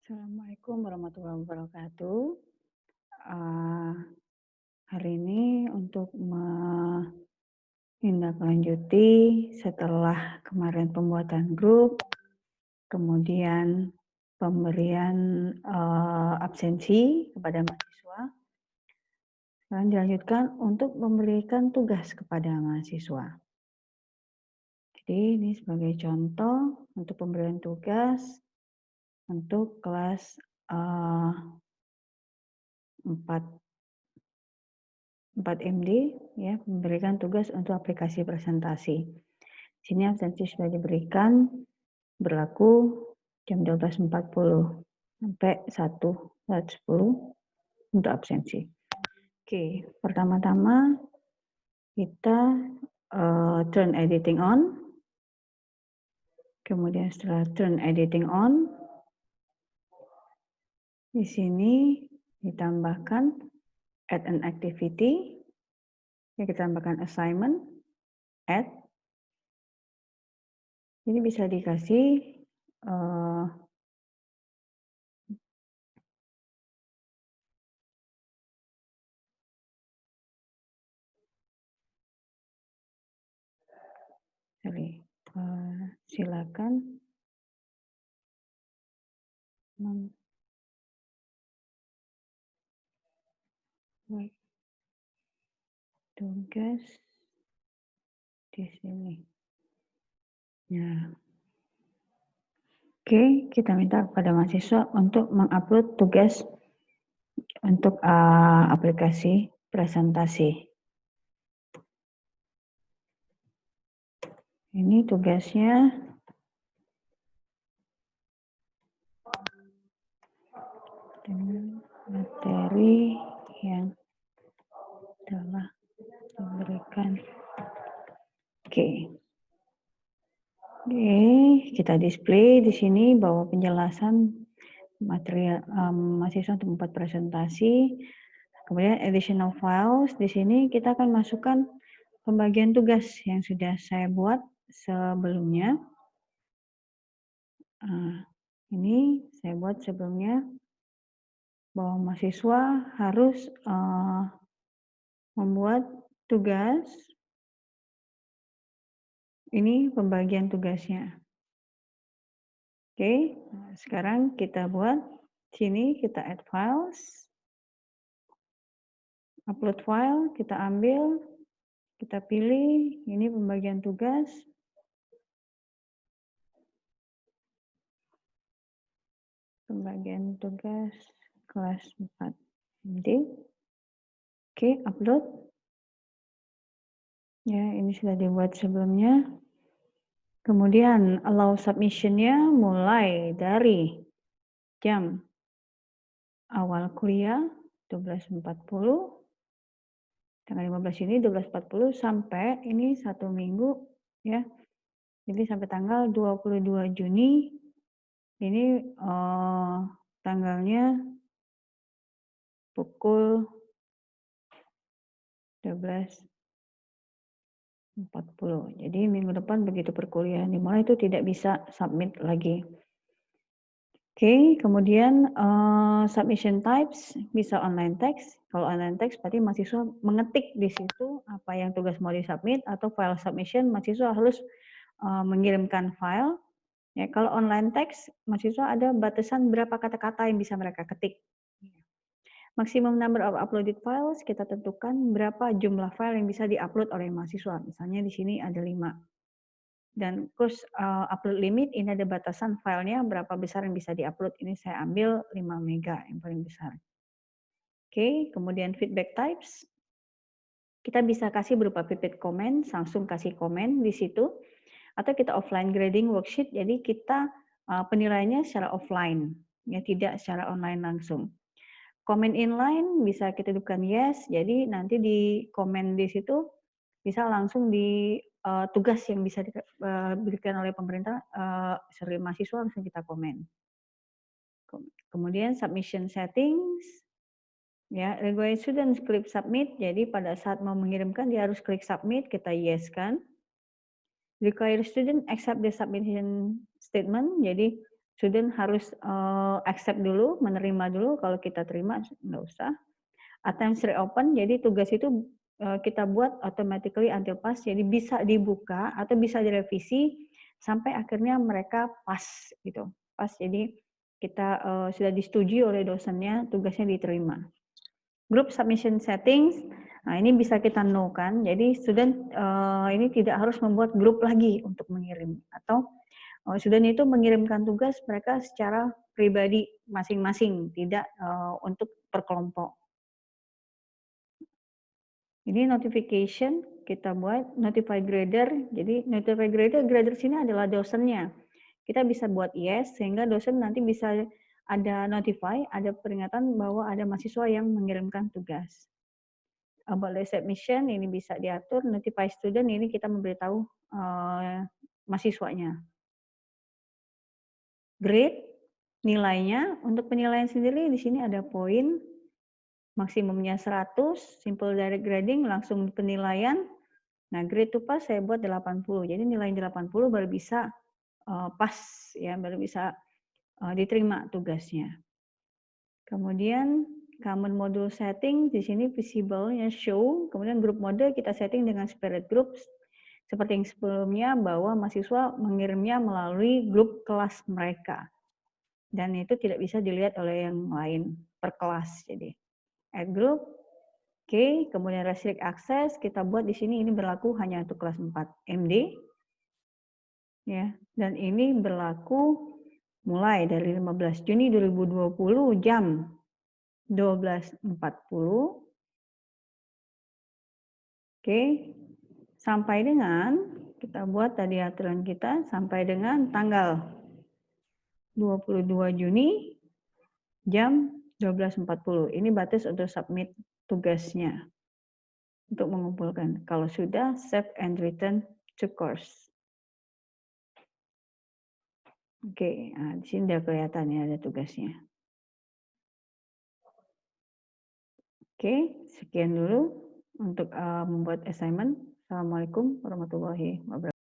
Assalamualaikum warahmatullahi wabarakatuh. Hari ini untuk menindaklanjuti setelah kemarin pembuatan grup, kemudian pemberian absensi kepada mahasiswa, sekarang dilanjutkan untuk memberikan tugas kepada mahasiswa. Jadi ini sebagai contoh untuk pemberian tugas untuk kelas 4MD, ya, memberikan tugas untuk aplikasi presentasi. Di sini absensi sudah diberikan, berlaku jam 12.40 sampai 1.10 untuk absensi. Oke, pertama-tama kita turn editing on. Kemudian setelah turn editing on, di sini ditambahkan add an activity. Ya, kita tambahkan assignment, add. Ini bisa dikasih silakan membuat tugas di sini. Nah, oke, kita minta kepada mahasiswa untuk mengupload tugas untuk aplikasi presentasi. Ini tugasnya dengan materi yang telah diberikan. Oke, kita display di sini bahwa penjelasan material mahasiswa untuk membuat presentasi. Kemudian additional files, di sini kita akan masukkan pembagian tugas yang sudah saya buat sebelumnya. Ini saya buat sebelumnya bahwa mahasiswa harus membuat tugas. Ini pembagian tugasnya. Oke, sekarang kita buat sini, kita add files, upload file, kita ambil, kita pilih, ini pembagian tugas. Pembagian tugas kelas 4. Oke, upload. Ya, ini sudah dibuat sebelumnya. Kemudian allow submission-nya mulai dari jam awal kuliah 12.40, tanggal 15 ini 12.40 sampai ini 1 minggu, ya. Jadi sampai tanggal 22 Juni, ini tanggalnya pukul 12.40. Jadi minggu depan begitu perkuliahan dimulai itu tidak bisa submit lagi. Oke, kemudian submission types bisa online text. Kalau online text berarti mahasiswa mengetik di situ apa yang tugas mau disubmit, atau file submission mahasiswa harus mengirimkan file. Ya, kalau online text mahasiswa ada batasan berapa kata-kata yang bisa mereka ketik. Maksimum number of uploaded files kita tentukan berapa jumlah file yang bisa diupload oleh mahasiswa. Misalnya di sini ada 5. Dan course upload limit, ini ada batasan filenya berapa besar yang bisa diupload. Ini saya ambil 5 mega yang paling besar. Oke, kemudian feedback types. Kita bisa kasih berupa feedback comment, langsung kasih komen di situ. Atau kita offline grading worksheet, jadi kita penilaiannya secara offline, ya, tidak secara online langsung. Comment inline bisa kita hidupkan yes, jadi nanti di komen di situ bisa langsung di tugas yang bisa diberikan oleh pemerintah, mahasiswa langsung kita komen. Kemudian submission settings, ya, required students klik submit, jadi pada saat mau mengirimkan dia harus klik submit, kita yes kan. Required student accept the submission statement, jadi student harus, accept dulu, menerima dulu, kalau kita terima nggak usah. Attempts reopen, jadi tugas itu, kita buat automatically until pass, jadi bisa dibuka atau bisa direvisi sampai akhirnya mereka pass gitu. Pass, jadi kita, sudah disetujui oleh dosennya, tugasnya diterima. Group submission settings, nah ini bisa kita no kan, jadi student, ini tidak harus membuat grup lagi untuk mengirim, atau, student itu mengirimkan tugas mereka secara pribadi masing-masing, tidak, untuk per kelompok. Jadi notification kita buat notify grader, jadi notify grader sini adalah dosennya. Kita bisa buat yes, sehingga dosen nanti bisa ada notify, ada peringatan bahwa ada mahasiswa yang mengirimkan tugas. About the submission ini bisa diatur, notify student ini kita memberitahu mahasiswanya. Grade, nilainya, untuk penilaian sendiri di sini ada poin, maksimumnya 100, simple direct grading, langsung penilaian. Nah, grade to pass saya buat 80, jadi nilai 80 baru bisa pas ya, baru bisa diterima tugasnya. Kemudian common module setting di sini visible-nya show, kemudian group mode kita setting dengan spirit groups seperti yang sebelumnya bahwa mahasiswa mengirimnya melalui grup kelas mereka. Dan itu tidak bisa dilihat oleh yang lain per kelas. Jadi add group, oke, kemudian restrict access kita buat di sini ini berlaku hanya untuk kelas 4 MD. Ya, dan ini berlaku mulai dari 15 Juni 2020 jam 12.40. Oke, sampai dengan kita buat tadi aturan kita sampai dengan tanggal 22 Juni jam 12.40. Ini batas untuk submit tugasnya untuk mengumpulkan. Kalau sudah, save and return to course. Oke, nah di sini udah kelihatan ya ada tugasnya. Oke, sekian dulu untuk membuat assignment. Assalamualaikum warahmatullahi wabarakatuh.